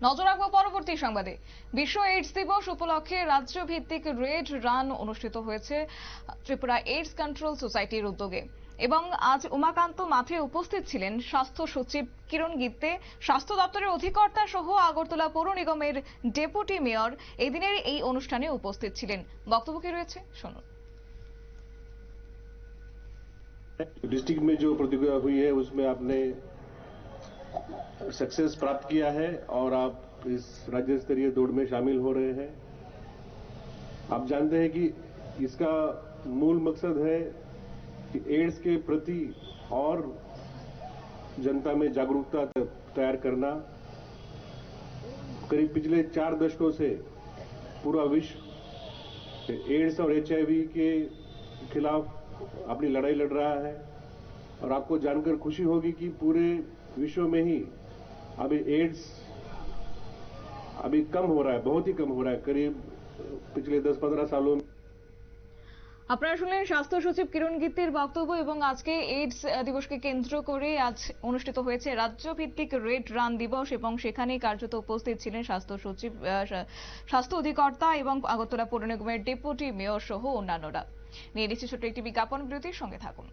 নজর রাখবো পরবর্তী সংবাদে। বিশ্ব এইডস দিবস উপলক্ষে রাজ্যভিত্তিক রেড রান অনুষ্ঠিত হয়েছে ত্রিপুরা এইডস কন্ট্রোল সোসাইটির উদ্যোগে এবং আজ উমাকান্ত মাঠে উপস্থিত ছিলেন স্বাস্থ্য সচিব কিরণ গিত্তে, স্বাস্থ্য দপ্তরের অধিকর্তা সহ আগরতলা পৌর নিগমের ডেপুটি মেয়র এই দিনের এই অনুষ্ঠানে উপস্থিত ছিলেন। বক্তব্য কি রয়েছে শুনুন। डिस्ट्रिक्ट में जो प्रतियोगिता हुई है उसमें आपने सक्सेस प्राप्त किया है और आप इस राज्य स्तरीय दौड़ में शामिल हो रहे हैं। आप जानते हैं कि इसका मूल मकसद है कि एड्स के प्रति और जनता में जागरूकता तैयार करना। करीब पिछले 4 दशकों से पूरा विश्व एड्स और एचआईवी के खिलाफ अपनी लड़ाई लड़ रहा है और आपको जानकर खुशी होगी कि पूरे विश्व में ही अभी एड्स कम हो रहा है, बहुत ही कम हो रहा है। करीब पिछले 10-15 सालों में আপনারা শুনলেন স্বাস্থ্য সচিব কিরণ গিত্তের বক্তব্য এবং আজকে এইডস দিবসকে কেন্দ্র করে আজ অনুষ্ঠিত হয়েছে রাজ্যভিত্তিক রেড রান দিবস এবং সেখানে কার্যত উপস্থিত ছিলেন স্বাস্থ্য সচিব, স্বাস্থ্য অধিকর্তা এবং আগরতলা পৌর নিগমের ডেপুটি মেয়র সহ অন্যান্যরা। নিয়ে নিচ্ছি ছোট্ট একটি বিজ্ঞাপন বিরতির সঙ্গে থাকুন।